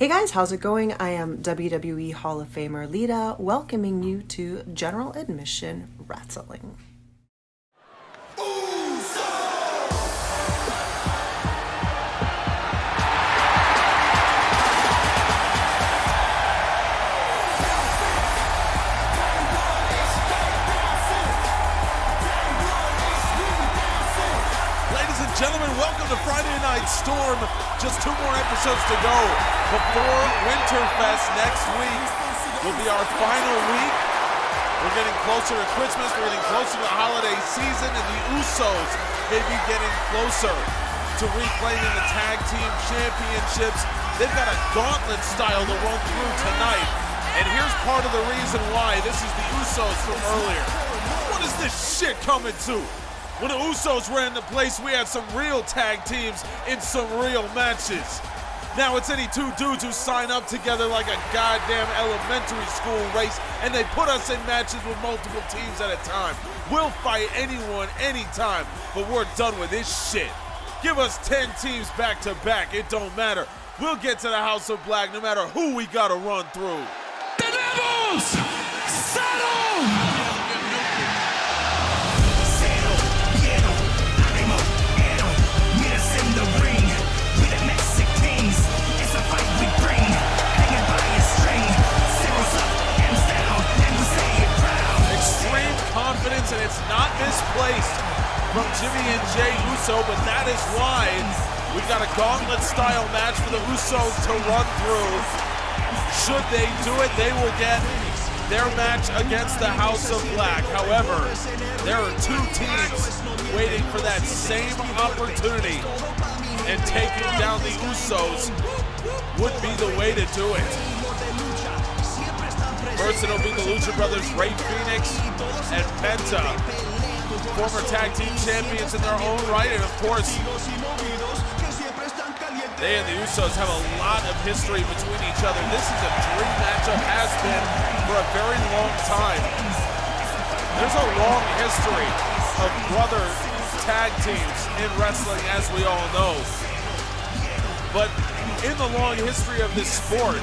Hey guys, how's it going? I am WWE Hall of Famer Lita, welcoming you to General Admission Wrestling. Gentlemen, welcome to Friday Night Storm. Just 2 more episodes to go before Winterfest next week will be our final week. We're getting closer to Christmas, we're getting closer to the holiday season, and the Usos may be getting closer to reclaiming the tag team championships. They've got a gauntlet style to run through tonight. And here's part of the reason why. This is the Usos from earlier. What is this shit coming to? When the Usos ran the place, we had some real tag teams in some real matches. Now it's any 2 dudes who sign up together like a goddamn elementary school race, and they put us in matches with multiple teams at a time. We'll fight anyone, anytime, but we're done with this shit. Give us 10 teams back to back, it don't matter. We'll get to the House of Black no matter who we gotta run through. ¡Tenemos! ¡Settle! Confidence, and it's not misplaced from Jimmy and Jey Uso, but that is why we've got a gauntlet-style match for the Usos to run through. Should they do it, they will get their match against the House of Black. However, there are 2 teams waiting for that same opportunity, and taking down the Usos would be the way to do it. First, it'll be the Lucha brothers, Rey Fénix and Penta, former tag team champions in their own right, and of course, they and the Usos have a lot of history between each other. This is a dream matchup, has been for a very long time. There's a long history of brother tag teams in wrestling, as we all know. But in the long history of this sport,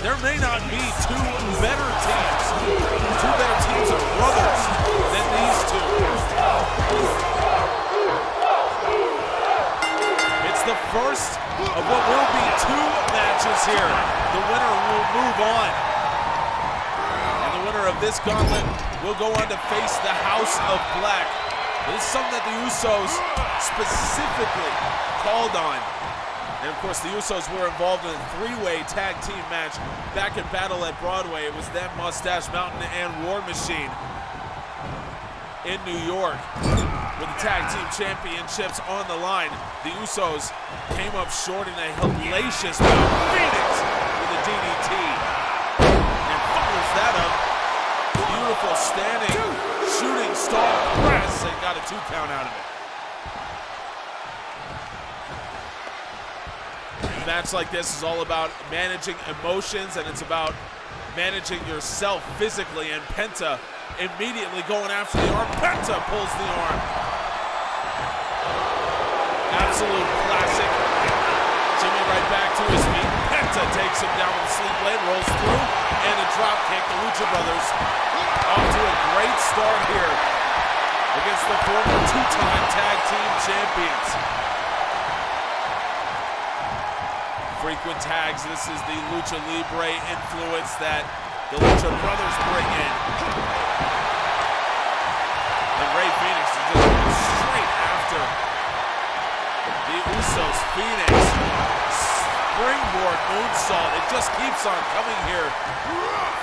there may not be 2 better teams, 2 better teams of brothers than these 2. It's the first of what will be 2 matches here. The winner will move on. And the winner of this gauntlet will go on to face the House of Black. This is something that the Usos specifically called on. And of course, the Usos were involved in a 3-way tag team match back at Battle at Broadway. It was them, Mustache Mountain, and War Machine in New York. With the tag team championships on the line, the Usos came up short in a hellacious move. Fénix with a DDT. And follows that up. Beautiful standing, shooting star press, and got a 2 count out of it. A match like this is all about managing emotions, and it's about managing yourself physically, and Penta immediately going after the arm. Penta pulls the arm. Absolute classic. Jimmy right back to his feet. Penta takes him down with the sleep blade, rolls through, and a drop kick. The Lucha brothers off to a great start here against the former 2-time tag team champions. Frequent tags. This is the Lucha Libre influence that the Lucha brothers bring in. And Rey Fénix is just going straight after the Usos. Fénix, springboard moonsault. It just keeps on coming here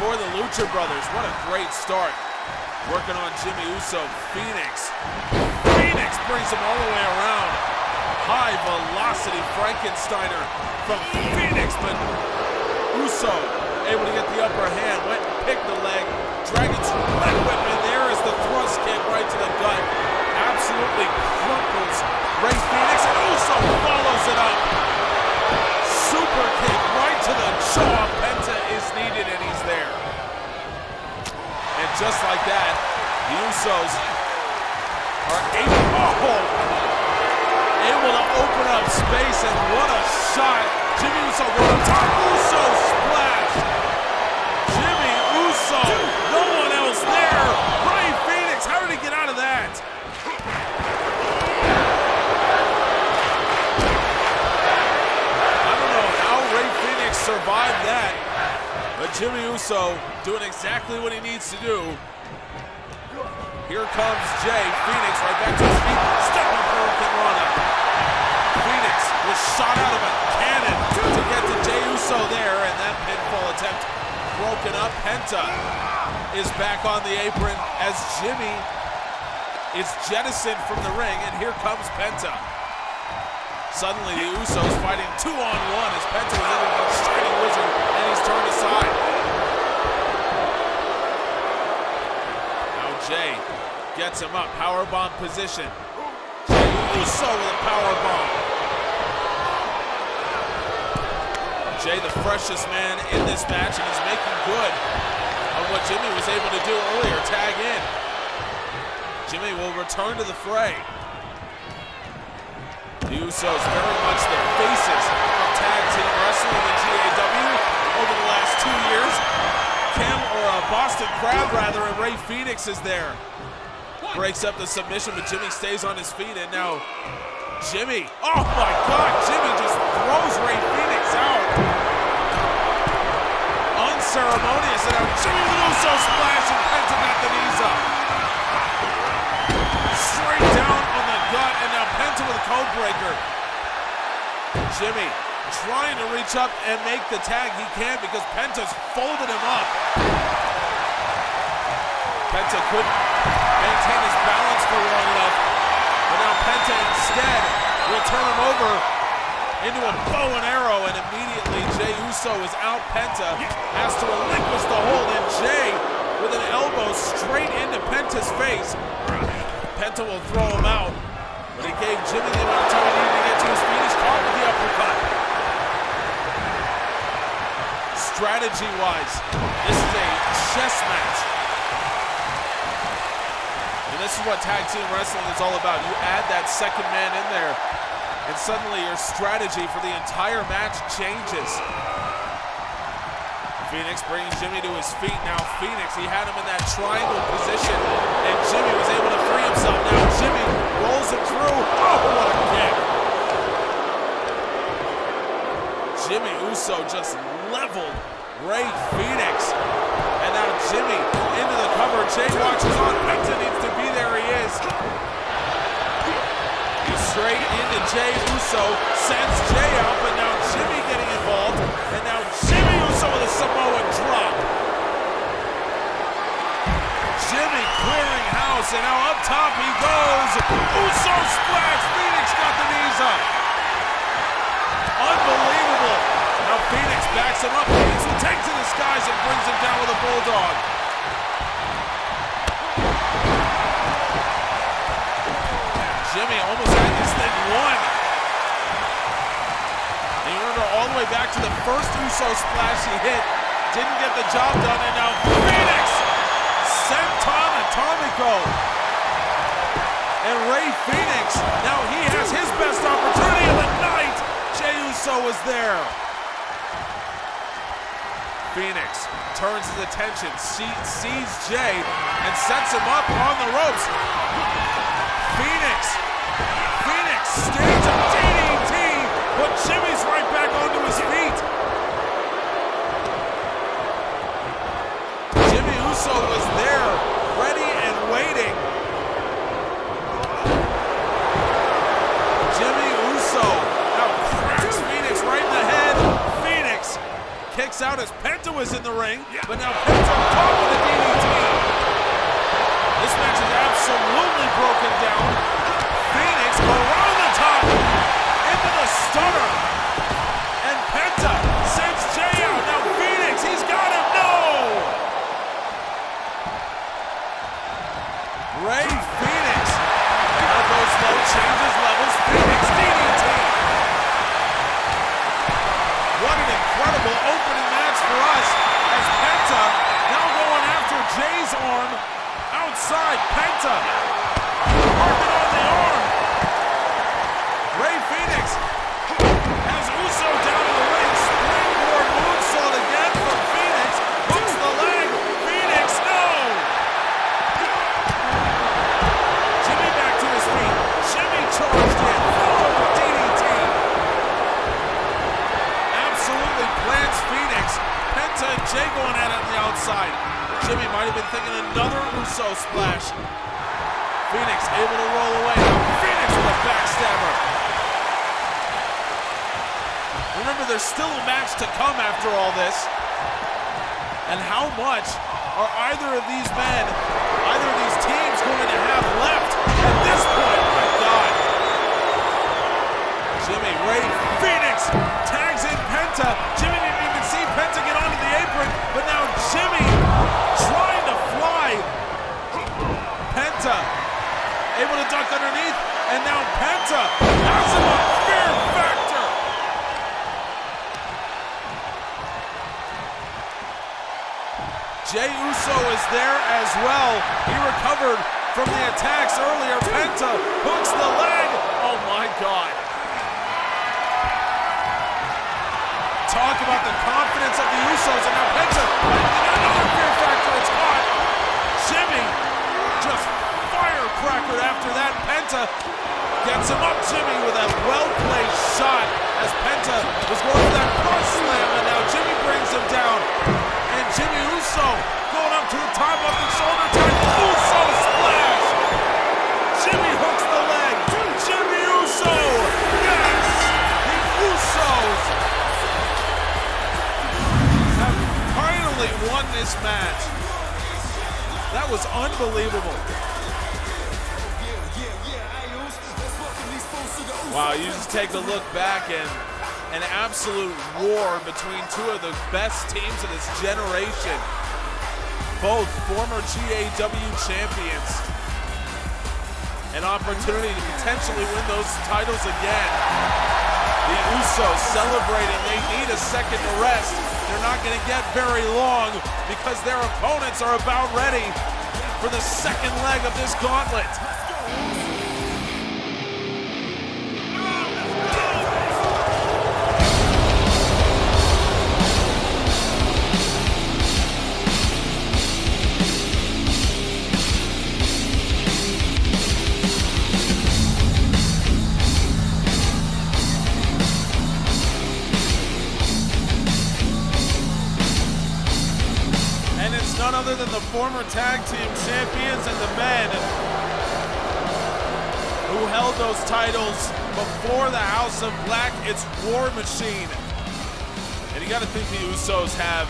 for the Lucha brothers. What a great start. Working on Jimmy Uso. Fénix brings him all the way around. High velocity Frankensteiner from Fénix, but Uso able to get the upper hand, went and picked the leg. Dragon's leg whip, and there is the thrust kick right to the gut. Absolutely crumples Rey Fénix, and Uso follows it up. Super kick right to the jaw. Penta is needed, and he's there. And just like that, the Usos are able to open up space, and what a shot. Jimmy Uso going up top. Uso survive that. But Jimmy Uso doing exactly what he needs to do. Here comes Jay. Phoenix right back to his feet. Step up Hurricane Rana. Phoenix was shot out of a cannon to get to Jey Uso there, and that pinfall attempt broken up. Penta is back on the apron as Jimmy is jettisoned from the ring, and here comes Penta. Suddenly the Usos fighting 2-on-1 as Penta was in a Shining Wizard, and he's turned aside. Now Jay gets him up, powerbomb position. Jey Uso with a powerbomb. Jay, the freshest man in this match, and he's making good on what Jimmy was able to do earlier, tag in. Jimmy will return to the fray. The Usos very much the faces of tag team wrestling in the GAW over the last 2 years. Boston Crab rather, and Ray Phoenix is there. Breaks up the submission, but Jimmy stays on his feet, and now Jimmy, oh my God, Jimmy just throws Ray Phoenix out. Unceremonious, and now Jimmy with an Uso splash, and Penta got the knees up. Straight down on the gut, and now Penta with a code breaker. Jimmy trying to reach up and make the tag. He can't because Penta's folded him up. Penta couldn't maintain his balance for long enough, but now Penta instead will turn him over into a bow and arrow, and immediately Jey Uso is out. Penta has to relinquish the hold, and Jey with an elbow straight into Penta's face. Penta will throw him out, but he gave Jimmy the amount of time he needed to get to his feet. He's caught with the uppercut. Strategy-wise, this is a chess match. And this is what tag team wrestling is all about. You add that second man in there, and suddenly your strategy for the entire match changes. Phoenix brings Jimmy to his feet. Now Phoenix, he had him in that triangle position, and Jimmy was able to free himself. Now Jimmy rolls him through. Oh, what a kick. Jimmy Uso just leveled Ray Phoenix. And now Jimmy into the cover. Jay watches on. Penta needs to be there. He is. He's straight into Jey Uso. Sends Jay out, but now Jimmy getting involved. And now Jimmy Uso with a Samoan drop. Jimmy clearing house, and now up top he goes. Uso splash. Phoenix got the knees up. Unbelievable. Now Phoenix backs him up. Phoenix will take to the skies and brings him down with a bulldog. Jimmy almost had this thing won. And you remember all the way back to the first Uso splash he hit. Didn't get the job done, and now Phoenix senton atomico. And Ray Phoenix, now he has his best opportunity of the night. Jey Uso was there. Phoenix turns his attention, sees Jay, and sets him up on the ropes. Phoenix stands up, DDT, but Jimmy's right back onto his feet. Jimmy Uso was there, ready and waiting. Jimmy Uso now cracks Phoenix right in the head. Phoenix kicks out as Penta was in the ring, but now Penta caught with a DDT. This match is absolutely broken down. Phoenix around the top, into the stunner, and Penta sends Jay out. Now Phoenix, he's got him, no! Ray Phoenix, now goes low, changes levels, Phoenix DDT. What an incredible opening match for us as Penta now going after Jay's arm outside. Penta working on the arm. Ray Phoenix has Phoenix. Penta and Jay going at it on the outside. Jimmy might have been thinking another Uso splash. Phoenix able to roll away. Phoenix with a backstabber. Remember, there's still a match to come after all this. And how much are either of these men, either of these teams going to have left at this point? My God. Jimmy, Ray, Phoenix tags in Penta. Jimmy didn't even see Penta get onto the apron, but now Jimmy trying to fly. Penta able to duck underneath, and now Penta has him on Fear Factor. Jey Uso is there as well. He recovered from the attacks earlier. Penta hooks the leg. Oh my God. Talk about the confidence of the Usos, and now Penta, another Fear Factor, it's caught. Jimmy just firecrackered after that. Penta gets him up. Jimmy with a well-placed shot as Penta was going for that cross slam, and now Jimmy brings him down. And Jimmy Uso going up to the top of the shoulder tag. Uso splash. Jimmy hooks the leg. Jimmy Uso. Yes, the Usos have finally won this match. That was unbelievable. Wow, you just take a look back and an absolute war between two of the best teams of this generation. Both former GAW champions. An opportunity to potentially win those titles again. The Usos celebrating. They need a second to rest. They're not going to get very long because their opponents are about ready for the second leg of this gauntlet. None other than the former tag team champions and the men who held those titles before the House of Black. It's War Machine. And you got to think the Usos have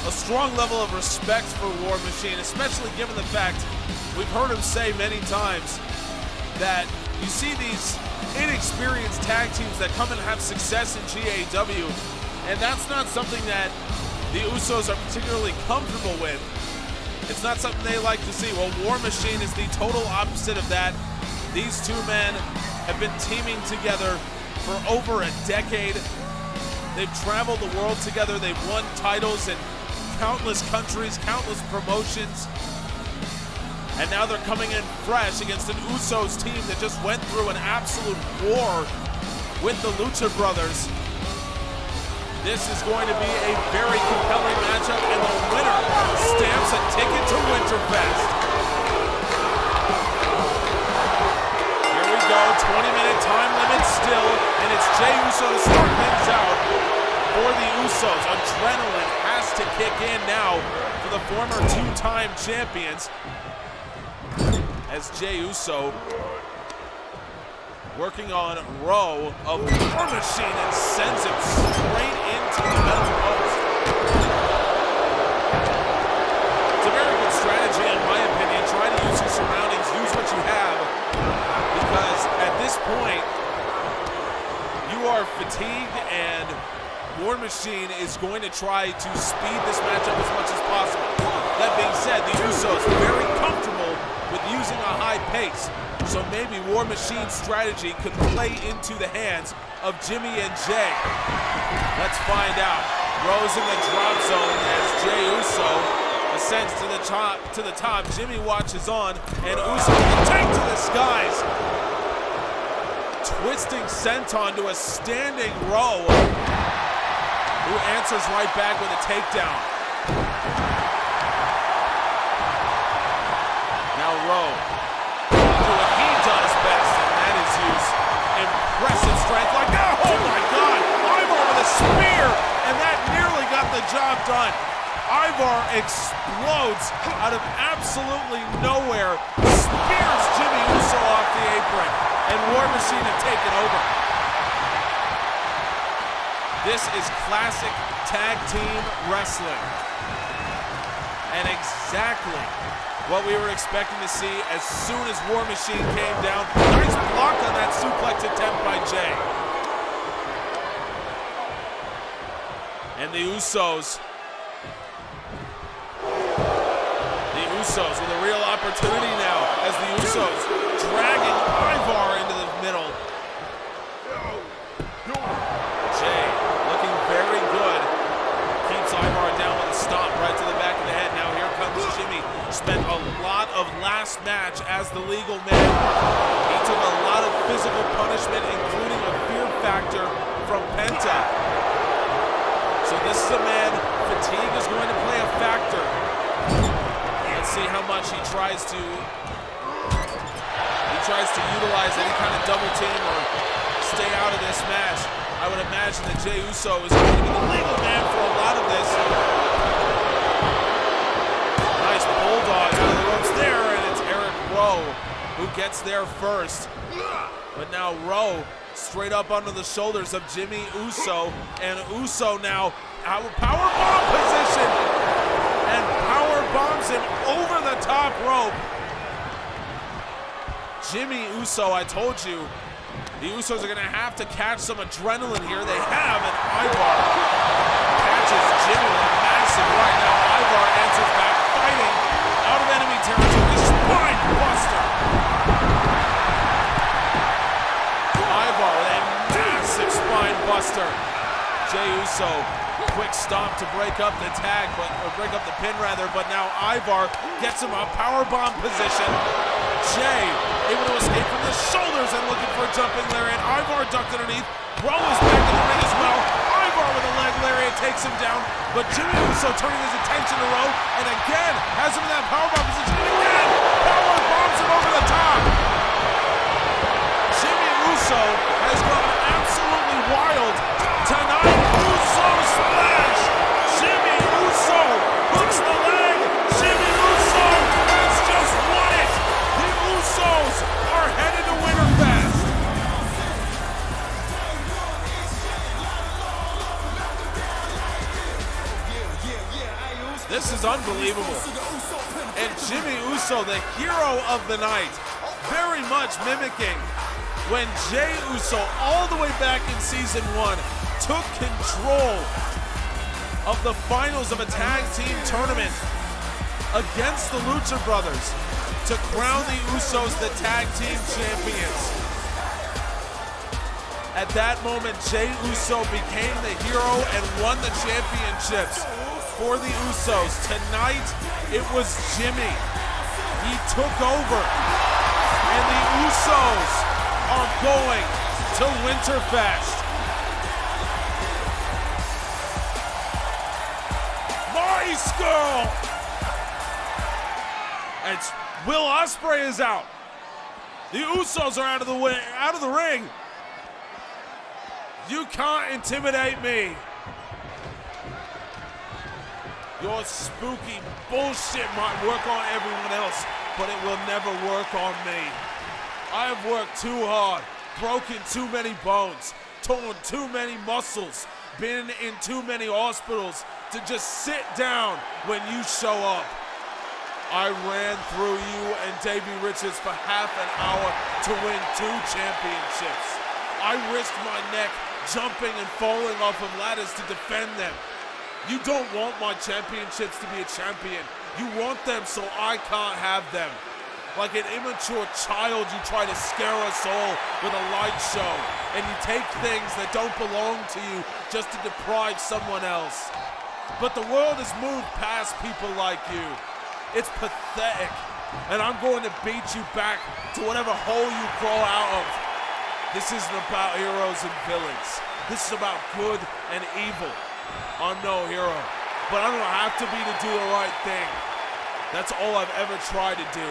a strong level of respect for War Machine, especially given the fact we've heard him say many times that you see these inexperienced tag teams that come and have success in GAW, and that's not something that the Usos are particularly comfortable with. It's not something they like to see. Well, War Machine is the total opposite of that. These two men have been teaming together for over a decade. They've traveled the world together. They've won titles in countless countries, countless promotions. And now they're coming in fresh against an Usos team that just went through an absolute war with the Lucha brothers. This is going to be a very compelling matchup, and the winner stamps a ticket to Winterfest. Here we go, 20-minute time limit still, and it's Jey Uso to start things out for the Usos. Adrenaline has to kick in now for the former two-time champions as Jey Uso working on row of War Machine and sends him straight into the middle post. It's a very good strategy in my opinion. Try to use your surroundings, use what you have, because at this point, you are fatigued and War Machine is going to try to speed this matchup as much as possible. That being said, the Usos are very comfortable with using a high pace. So maybe War Machine's strategy could play into the hands of Jimmy and Jay. Let's find out. Rose in the drop zone as Jey Uso ascends to the top. Jimmy watches on, and Uso with a take to the skies. Twisting senton to a standing Row, who answers right back with a takedown. Now Row, what he does best, and that is use impressive strength like that. Oh my God, I'm over the spear, and that nearly got job done. Ivar explodes out of absolutely nowhere, spears Jimmy Uso off the apron, and War Machine have taken over. This is classic tag team wrestling. And exactly what we were expecting to see as soon as War Machine came down. Nice block on that suplex attempt by Jay. And the Usos with a real opportunity now as the Usos dragging Ivar into the middle. Jay looking very good. Keeps Ivar down with a stomp right to the back of the head. Now here comes Jimmy. Spent a lot of last match as the legal man. He took a lot of physical punishment, including a fear factor from Penta. So this is a man, fatigue is going to play a factor. Let's see how much he tries to utilize any kind of double team or stay out of this match. I would imagine that Jey Uso is going to be the legal man for a lot of this. Nice bulldog out of the ropes there, and it's Eric Rowe who gets there first. But now Rowe straight up under the shoulders of Jimmy Uso, and Uso now power bomb position, and power bombs him over the top rope. Jimmy Uso, I told you, the Usos are going to have to catch some adrenaline here. They have, and Ivar catches Jimmy with a massive right. Now Ivar answers back, fighting out of enemy territory. Spine buster. Ivar with a massive spine buster. Jey Uso, quick stomp to break up the tag, or break up the pin rather, but now Ivar gets him a powerbomb position. Jey able to escape from the shoulders and looking for a jumping lariat. Ivar ducked underneath. Rowe is back in the ring as well. Ivar with a leg lariat takes him down, but Jimmy Uso turning his attention to Rowe, and again has him in that powerbomb position, and again power bombs him over the top. Jimmy Uso has gone absolutely wild tonight. Uso splash. Jimmy Uso hooks the leg. Jimmy Uso has just won it. The Usos are headed to Winterfest. This is unbelievable. And Jimmy Uso, the hero of the night, very much mimicking when Jey Uso, all the way back in season 1, took control of the finals of a tag team tournament against the Lucha brothers to crown the Usos the tag team champions. At that moment, Jey Uso became the hero and won the championships for the Usos. Tonight, it was Jimmy. He took over, and the Usos are going to Winterfest. Marty Scurll! And Will Ospreay is out. The Usos are out of the ring. You can't intimidate me. Your spooky bullshit might work on everyone else, but it will never work on me. I have worked too hard, broken too many bones, torn too many muscles, been in too many hospitals to just sit down when you show up. I ran through you and Davey Richards for half an hour to win 2 championships. I risked my neck jumping and falling off of ladders to defend them. You don't want my championships to be a champion. You want them so I can't have them. Like an immature child, you try to scare us all with a light show, and you take things that don't belong to you just to deprive someone else. But the world has moved past people like you. It's pathetic, and I'm going to beat you back to whatever hole you crawl out of. This isn't about heroes and villains. This is about good and evil. I'm no hero, but I don't have to be to do the right thing. That's all I've ever tried to do.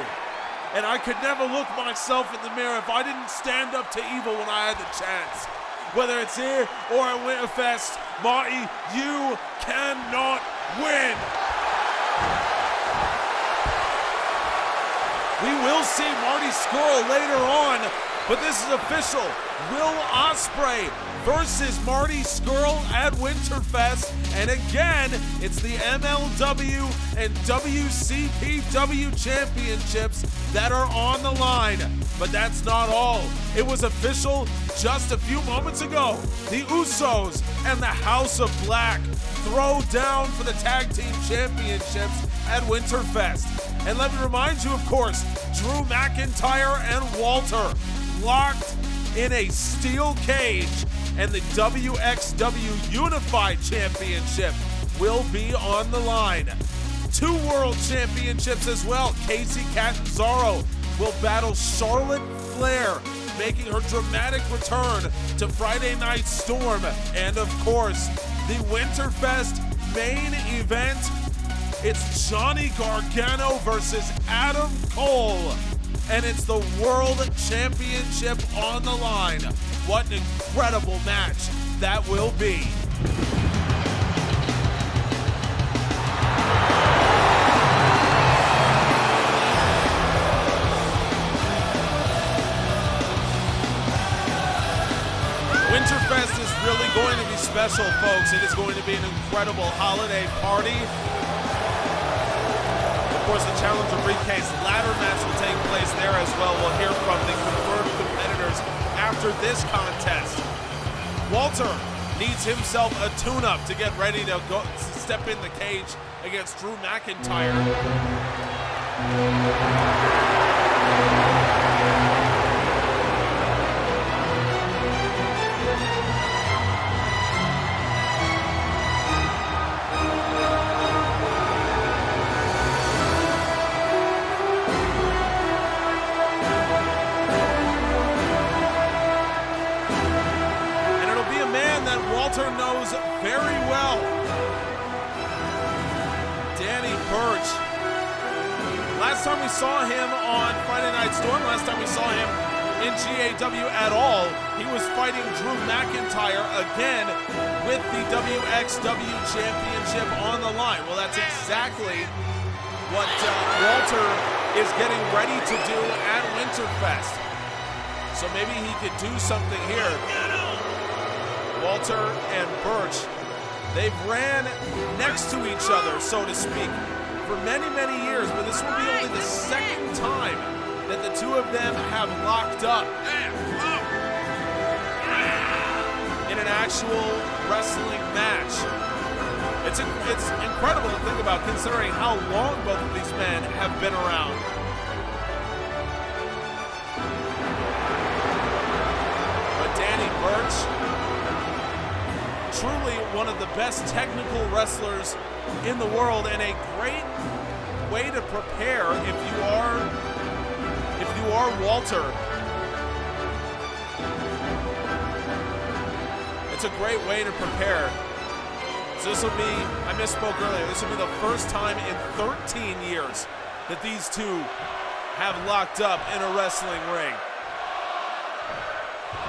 And I could never look myself in the mirror if I didn't stand up to evil when I had the chance. whether it's here or at Winterfest. Marty, you cannot win. We will see Marty Scurll later on, but this is official. Will Ospreay versus Marty Scurll at Winterfest. And again, it's the MLW and WCPW championships that are on the line. But that's not all. It was official just a few moments ago. The Usos and the House of Black throw down for the tag team championships at Winterfest. And let me remind you, of course, Drew McIntyre and Walter locked in a steel cage, and the WXW Unified Championship will be on the line. 2 world championships as well. Casey Catanzaro will battle Charlotte Flair, making her dramatic return to Friday Night Storm. And of course, the Winterfest main event. It's Johnny Gargano versus Adam Cole. And it's the World Championship on the line. What an incredible match that will be. Winterfest is really going to be special, folks. It is going to be an incredible holiday party. Of course, the Challenger Briefcase ladder match will take place there as well. We'll hear from the confirmed competitors after this contest. Walter needs himself a tune-up to get ready to go step in the cage against Drew McIntyre. Walter knows very well. Danny Burch. Last time we saw him on Friday Night Storm, last time we saw him in GAW at all, he was fighting Drew McIntyre again with the WXW Championship on the line. Well, that's exactly what Walter is getting ready to do at Winterfest. So maybe he could do something here. Walter and Burch, they've ran next to each other, so to speak, for many, many years, but this will be only the second time that the two of them have locked up in an actual wrestling match. It's incredible to think about, considering how long both of these men have been around. But Danny Burch, truly one of the best technical wrestlers in the world, and a great way to prepare if you are Walter. It's a great way to prepare. So this will be, I misspoke earlier, this will be the first time in 13 years that these two have locked up in a wrestling ring.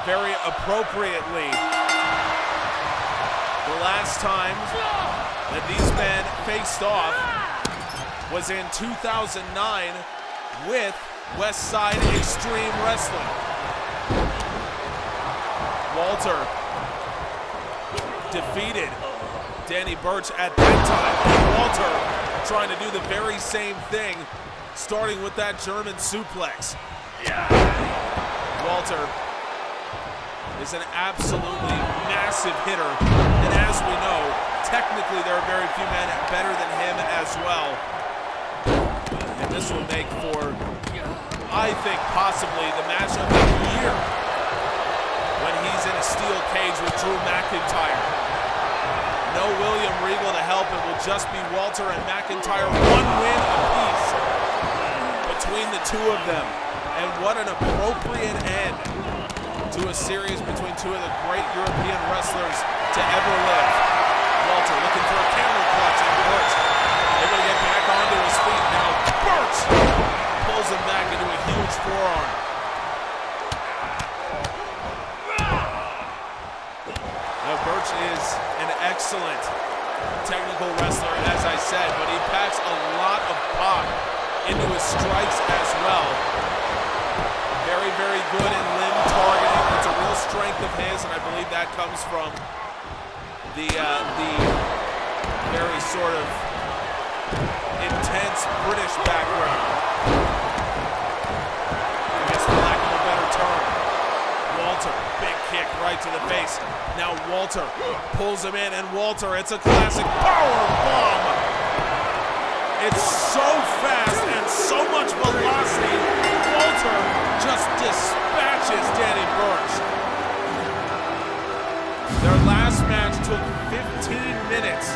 Very appropriately, the last time that these men faced off was in 2009 with West Side Extreme Wrestling. Walter defeated Danny Burch at that time. And Walter trying to do the very same thing, starting with that German suplex. Walter is an absolutely massive hitter, and as we know, technically there are very few men better than him as well. And this will make for, I think, possibly the match of the year when he's in a steel cage with Drew McIntyre. No William Regal to help, it will just be Walter and McIntyre, 1 win apiece between the two of them. And what an appropriate end to a series between two of the great European wrestlers to ever live. Walter looking for a camel clutch, and Burch able to get back onto his feet. Now Burch pulls him back into a huge forearm. technical wrestler, as I said, but he packs a lot of pop into his strikes as well. Very, very good in limb targeting. It's a real strength of his, and I believe that comes from the very sort of intense British background. I guess for lack of a better term. Walter, big kick right to the face. Now Walter pulls him in, and Walter, it's a classic power bomb. It's so fast and so much velocity. Walter just dispatches Danny Burch. Their last match took 15 minutes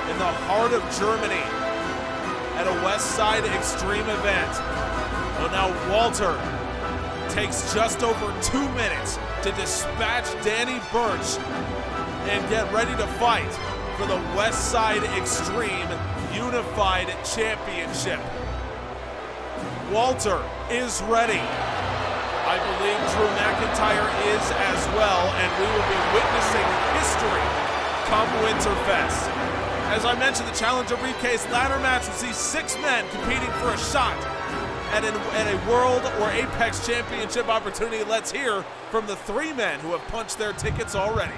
in the heart of Germany at a West Side Extreme event. Well, now Walter takes just over 2 minutes to dispatch Danny Burch and get ready to fight for the West Side Extreme Unified Championship. Walter is ready. I believe Drew McIntyre is as well, and we will be witnessing history come Winterfest. As I mentioned, the Challenger Briefcase ladder match will see 6 men competing for a shot at a World or Apex Championship opportunity. Let's hear from the 3 men who have punched their tickets already.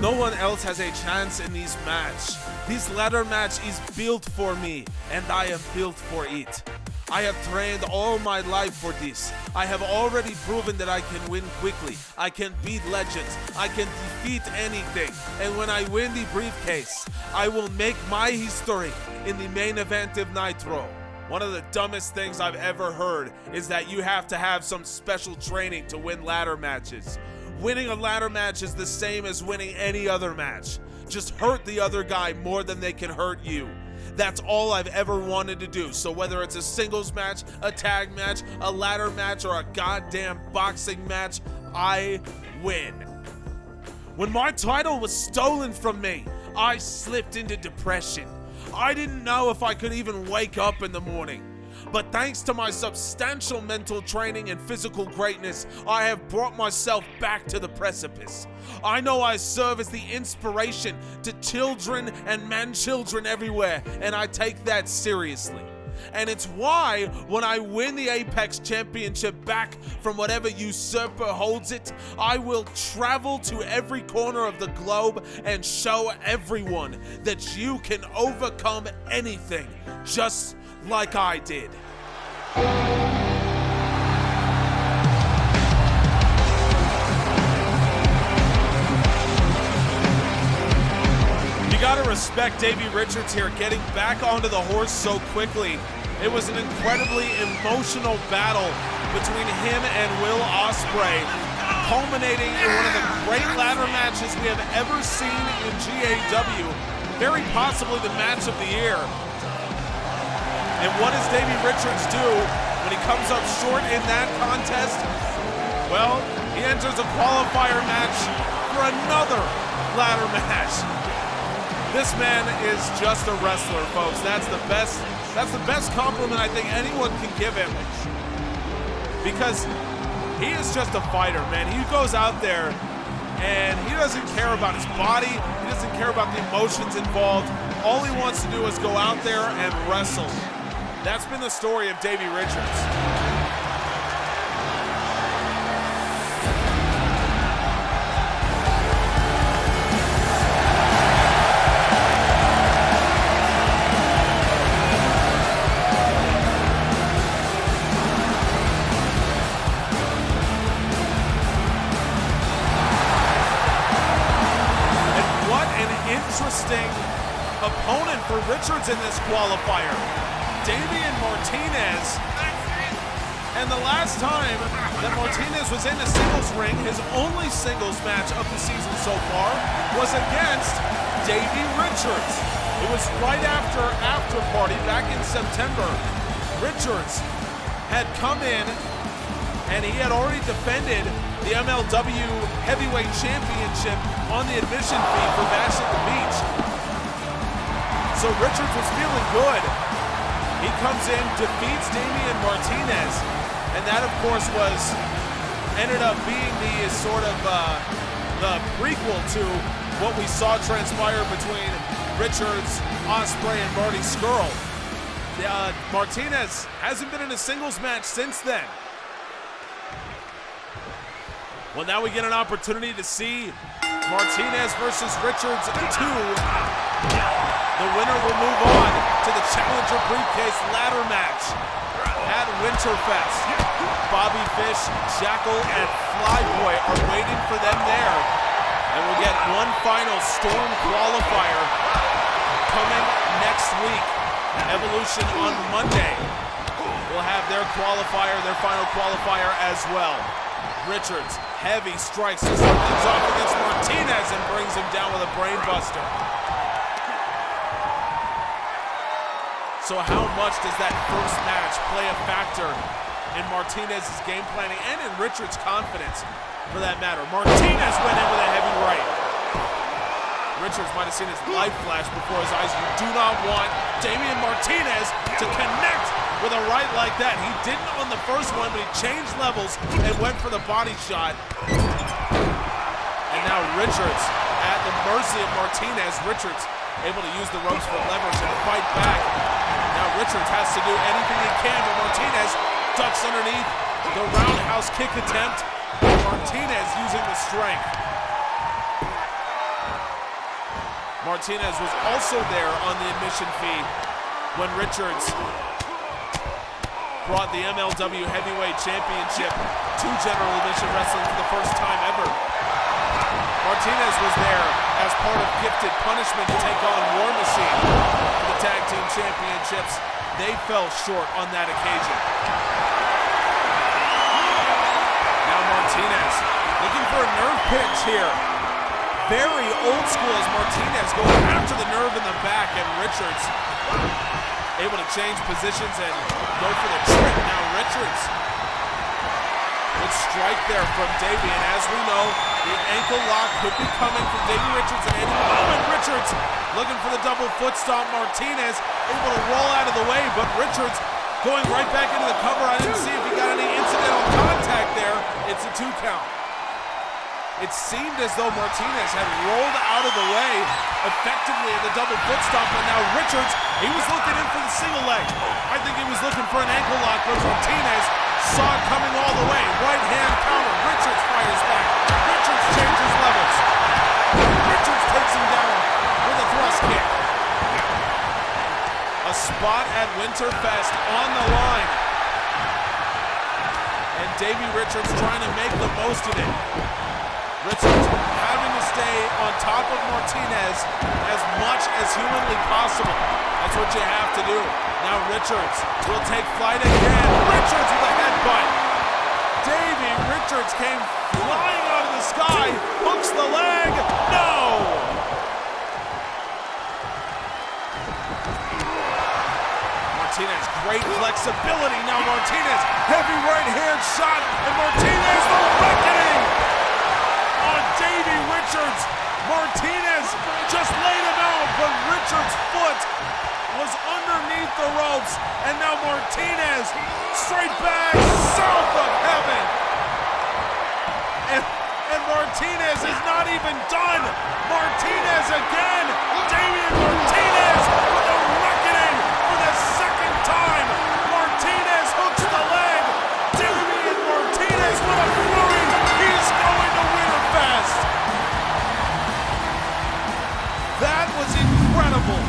No one else has a chance in this match. This ladder match is built for me, and I am built for it. I have trained all my life for this. I have already proven that I can win quickly. I can beat legends. I can defeat anything. And when I win the briefcase, I will make my history in the main event of Nitro. One of the dumbest things I've ever heard is that you have to have some special training to win ladder matches. Winning a ladder match is the same as winning any other match. Just hurt the other guy more than they can hurt you. That's all I've ever wanted to do. So whether it's a singles match, a tag match, a ladder match, or a goddamn boxing match, I win. When my title was stolen from me, I slipped into depression. I didn't know if I could even wake up in the morning. But thanks to my substantial mental training and physical greatness, I have brought myself back to the precipice. I know I serve as the inspiration to children and man-children everywhere, and I take that seriously. And it's why when I win the Apex Championship back from whatever usurper holds it, I will travel to every corner of the globe and show everyone that you can overcome anything, just like I did. You gotta respect Davey Richards here, getting back onto the horse so quickly. It was an incredibly emotional battle between him and Will Ospreay, culminating in one of the great ladder matches we have ever seen in GAW, very possibly the match of the year. And what does Davey Richards do when he comes up short in that contest? Well, he enters a qualifier match for another ladder match. This man is just a wrestler, folks. That's the best compliment I think anyone can give him. Because he is just a fighter, man. He goes out there and he doesn't care about his body. He doesn't care about the emotions involved. All he wants to do is go out there and wrestle. That's been the story of Davey Richards. And what an interesting opponent for Richards in this qualifier. Damian Martinez, and the last time that Martinez was in a singles ring, his only singles match of the season so far, was against Davey Richards. It was right after party back in September. Richards had come in and he had already defended the MLW Heavyweight Championship on the admission fee for Bash at the Beach. So Richards was feeling good. He comes in, defeats Damian Martinez, and that, of course, ended up being the sort of the prequel to what we saw transpire between Richards, Ospreay, and Marty Scurll. Martinez hasn't been in a singles match since then. Well, now we get an opportunity to see Martinez versus Richards 2. The winner will move on to the Challenger Briefcase ladder match at Winterfest. Bobby Fish, Jackal, and Flyboy are waiting for them there. And we'll get one final Storm qualifier coming next week. Evolution on Monday will have their qualifier, their final qualifier as well. Richards, heavy strikes to start things off against Martinez and brings him down with a brain buster. So how much does that first match play a factor in Martinez's game planning and in Richards' confidence for that matter? Martinez went in with a heavy right. Richards might have seen his life flash before his eyes. You do not want Damian Martinez to connect with a right like that. He didn't on the first one, but he changed levels and went for the body shot. And now Richards at the mercy of Martinez. Richards able to use the ropes for leverage and fight back. Now Richards has to do anything he can, but Martinez ducks underneath the roundhouse kick attempt. Martinez using the strength. Martinez was also there on the admission fee when Richards brought the MLW Heavyweight Championship to General Admission Wrestling for the first time ever. Martinez was there as part of Gifted Punishment to take on War Machine for the Tag Team Championships. They fell short on that occasion. Now Martinez looking for a nerve pinch here. Very old school as Martinez going after the nerve in the back, and Richards able to change positions and go for the trick. Now Richards, good strike there from Davey, and as we know, the ankle lock could be coming from Davey Richards at any moment. Richards looking for the double foot stomp. Martinez able to roll out of the way, but Richards going right back into the cover. I didn't see if he got any incidental contact there. It's a 2 count. It seemed as though Martinez had rolled out of the way effectively at the double foot stomp, but now Richards, he was looking in for the single leg. I think he was looking for an ankle lock, but Martinez saw it coming all the way. Right hand counter, Richards fires back. Richards changes levels. Richards takes him down with a thrust kick. A spot at Winterfest on the line. And Davey Richards trying to make the most of it. Richards having to stay on top of Martinez as much as humanly possible. That's what you have to do. Now Richards will take flight again. Richards with a headbutt. Davey Richards came flying out of the sky, hooks the leg. No! Martinez, great flexibility. Now Martinez, heavy right hand shot, and Martinez, the reckoning! Davey Richards, Martinez just laid him out, but Richards' foot was underneath the ropes, and now Martinez straight back, south of heaven. And Martinez is not even done. Martinez again, Damian Martinez with a reckoning for the second time. Martinez hooks the leg. Damian Martinez with a flurry. He's going to Winterfest. That was incredible.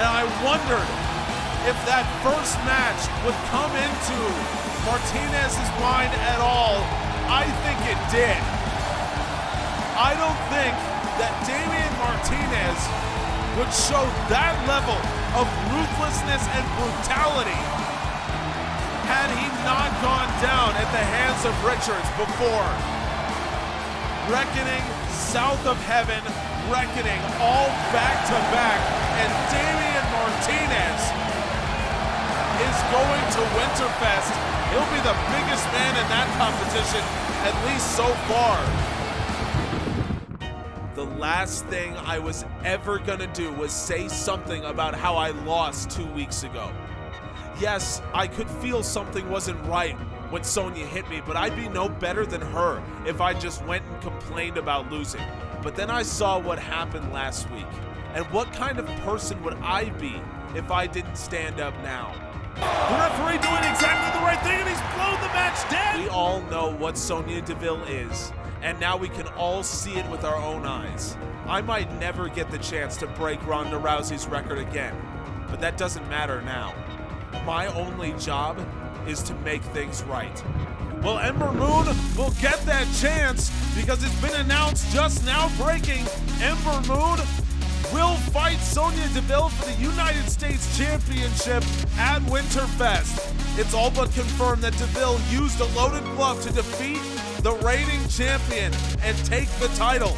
And I wondered if that first match would come into Martinez's mind at all. I think it did. I don't think that Damian Martinez would show that level of ruthlessness and brutality had he not gone down at the hands of Richards before. Reckoning, south of heaven, reckoning, all back to back, and Damian Martinez is going to Winterfest. He'll be the biggest man in that competition, at least so far. The last thing I was ever gonna do was say something about how I lost 2 weeks ago. Yes, I could feel something wasn't right when Sonya hit me, but I'd be no better than her if I just went and complained about losing. But then I saw what happened last week, and what kind of person would I be if I didn't stand up now? The referee doing exactly the right thing, and he's blown the match dead. We all know what Sonya Deville is, and now we can all see it with our own eyes. I might never get the chance to break Ronda Rousey's record again, but that doesn't matter now. My only job is to make things right. Well, Ember Moon will get that chance because it's been announced just now, breaking. Ember Moon will fight Sonya Deville for the United States Championship at Winterfest. It's all but confirmed that Deville used a loaded glove to defeat the reigning champion and take the title.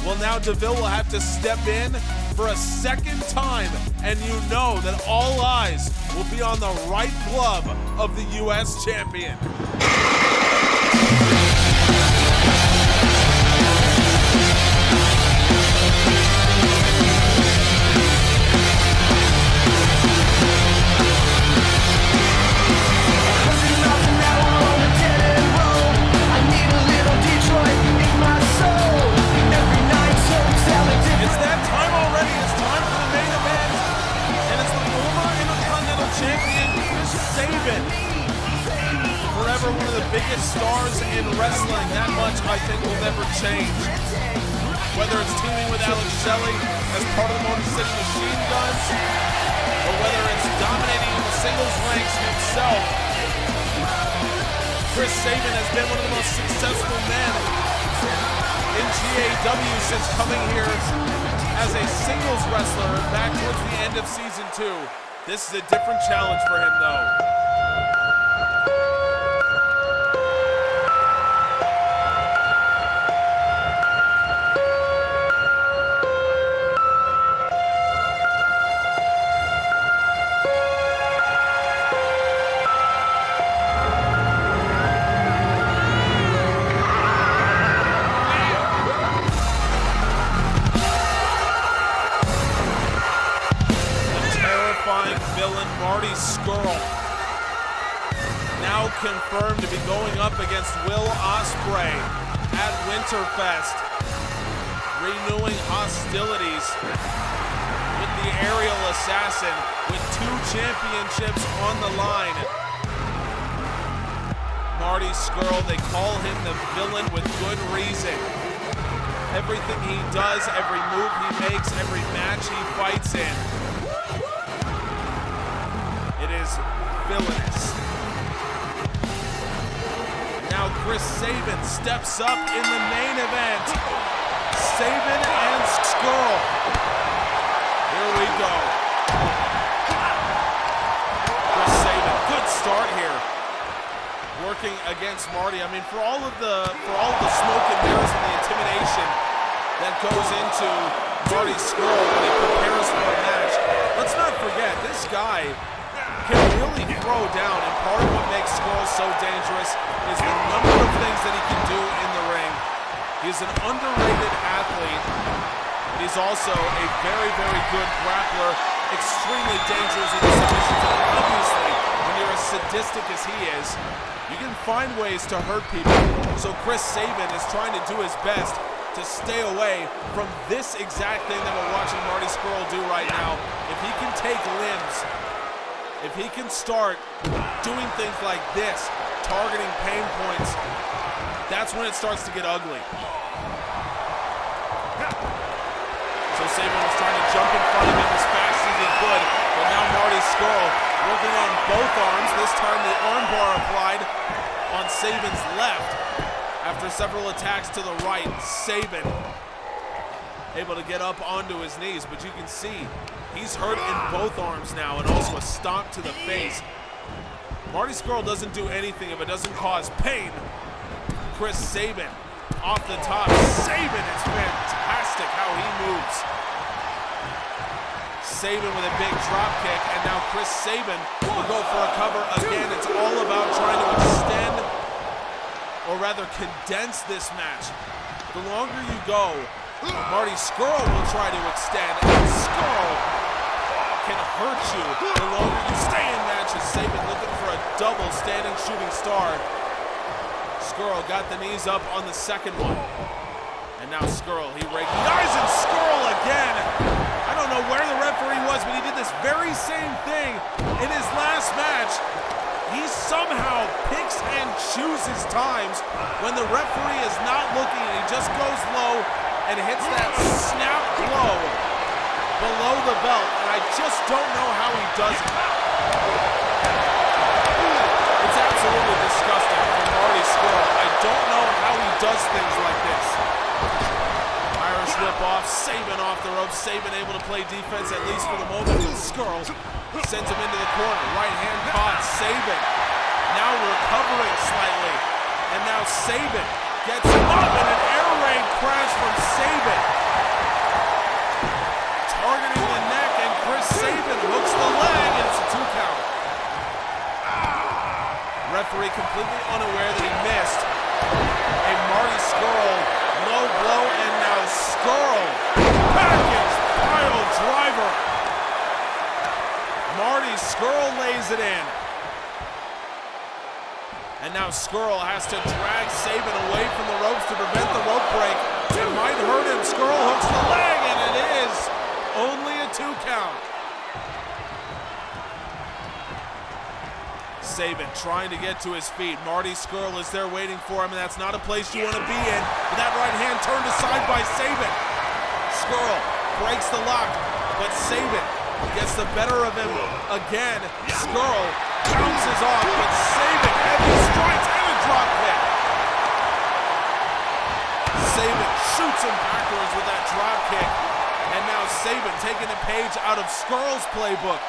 Well, now Deville will have to step in for a second time, and you know that all eyes will be on the right glove of the U.S. champion. Sabin, forever one of the biggest stars in wrestling. That much I think will never change. Whether it's teaming with Alex Shelley as part of the Motor City Machine Guns, or whether it's dominating in the singles ranks himself, Chris Sabin has been one of the most successful men in GAW since coming here as a singles wrestler back towards the end of season 2. This is a different challenge for him, though. Villain Marty Scurll, now confirmed to be going up against Will Ospreay at Winterfest, renewing hostilities with the aerial assassin with 2 championships on the line. Marty Scurll, they call him the villain with good reason. Everything he does, every move he makes, every match he fights in, it is villainous. Now Chris Sabin steps up in the main event. Sabin and Scurll. Here we go. Chris Sabin, good start here. Working against Marty. I mean, for all of the smoke and mirrors and the intimidation that goes into Marty Scurll when he prepares for a match, let's not forget, this guy can really throw down, and part of what makes Scurll so dangerous is the number of things that he can do in the ring. He's an underrated athlete, but he's also a very, very good grappler, extremely dangerous in the submissions. Obviously, when you're as sadistic as he is, you can find ways to hurt people. So Chris Sabin is trying to do his best to stay away from this exact thing that we're watching Marty Scurll do right now. If he can take limbs, if he can start doing things like this, targeting pain points, that's when it starts to get ugly. So Sabin was trying to jump in front of him as fast as he could, but now Marty Scurll working on both arms, this time the armbar applied on Sabin's left. After several attacks to the right, Sabin able to get up onto his knees, but you can see he's hurt in both arms now, and also a stomp to the face. Marty Scurll doesn't do anything if it doesn't cause pain. Chris Sabin off the top. Sabin is fantastic how he moves. Sabin with a big drop kick, and now Chris Sabin will go for a cover again. It's all about trying to extend, or rather condense this match. The longer you go, Marty Scurll will try to extend, and Scurll can hurt you the longer you stay in matches. Sabin looking for a double standing shooting star. Scurll got the knees up on the second one. And now Scurll, he raked the eyes, and Scurll again. I don't know where the referee was, but he did this very same thing in his last match. He somehow picks and chooses times when the referee is not looking, and he just goes low and hits that snap blow below the belt, and I just don't know how he does it. It's absolutely disgusting from Marty Scurll. I don't know how he does things like this. Irish whip off, Sabin off the ropes. Sabin able to play defense at least for the moment, but Scurll sends him into the corner. Right hand caught, Sabin now recovering slightly. And now Sabin gets him up, and an air raid crash from Sabin. Targeting the neck, and Chris Sabin hooks the leg, and it's a 2 count. Referee completely unaware that he missed. A Marty Scurll low blow, and now Scurll package pile driver. Marty Scurll lays it in. And now Scurll has to drag Sabin away from the ropes to prevent the rope break. It might hurt him. Scurll hooks the leg, and it is only a 2 count. Sabin trying to get to his feet. Marty Scurll is there waiting for him, and that's not a place you want to be in. But that right hand turned aside by Sabin. Scurll breaks the lock, but Sabin gets the better of him again. Scurll bounces off, but Sabin heavy strikes and a drop kick. Sabin shoots him backwards with that drop kick. And now Sabin taking a page out of Scurll's playbook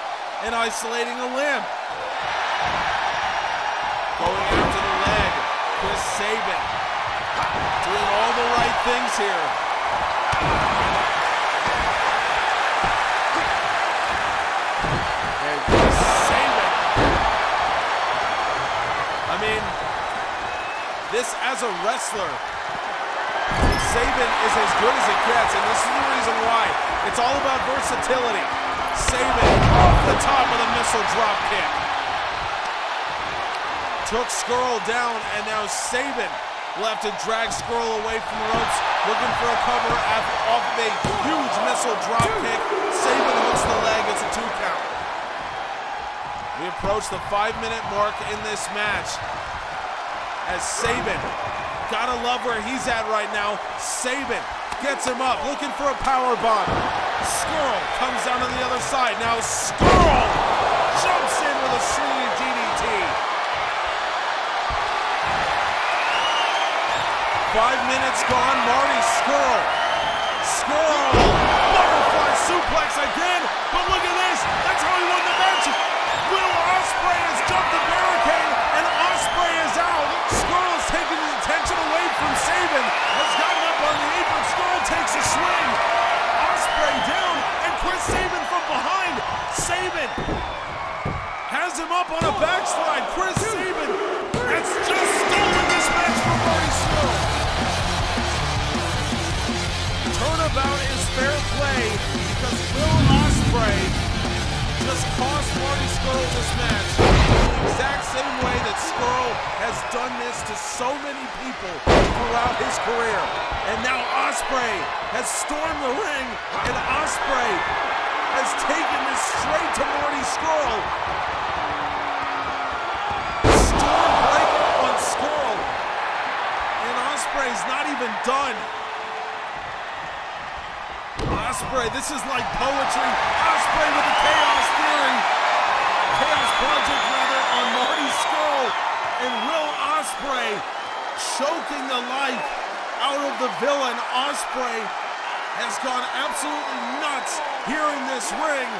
and isolating a limb. Going after the leg, Chris Sabin doing all the right things here. And Chris Sabin, I mean, this as a wrestler, Sabin is as good as it gets, and this is the reason why. It's all about versatility. Sabin off the top of the missile drop kick. Took Scurll down, and now Sabin will have to drag Scurll away from the ropes, looking for a cover off of a huge missile drop kick. Sabin hooks the leg, it's a 2 count. We approach the 5-minute mark in this match as Sabin, gotta love where he's at right now. Sabin gets him up, looking for a power bomb. Scurll comes down to the other side. Now Scurll jumps in with a swinging DDT. 5 minutes gone, Marty Scurll. Scurll, butterfly suplex again, but look at this, that's how he won the match. Will Ospreay has jumped the barricade, and Ospreay is out. Scurll is taking his attention away from Sabin, has gotten up on the apron. Scurll takes a swing. Ospreay down, and Chris Sabin from behind. Sabin has him up on a backslide. Chris Sabin has just stolen this match from Marty Scurll. Turnabout is fair play because Will Ospreay just cost Marty Scurll this match the exact same way that Scurll has done this to so many people throughout his career. And now Ospreay has stormed the ring, and Ospreay has taken this straight to Marty Scurll. Stormbreaker on Scurll, and Ospreay's not even done. Ospreay, this is like poetry. Ospreay with the Chaos Project rather, on Marty Scurll, and Will Ospreay choking the life out of the villain. Ospreay has gone absolutely nuts here in this ring.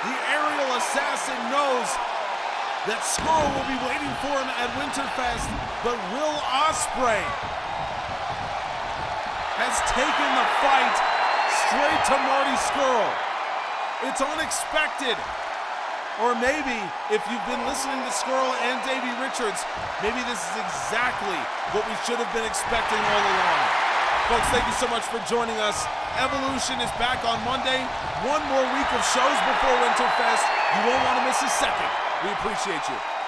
The aerial assassin knows that Scurll will be waiting for him at Winterfest, but Will Ospreay has taken the fight straight to Marty Scurll. It's unexpected. Or maybe, if you've been listening to Scurll and Davey Richards, maybe this is exactly what we should have been expecting all along. Folks, thank you so much for joining us. Evolution is back on Monday. One more week of shows before Winterfest. You won't want to miss a second. We appreciate you.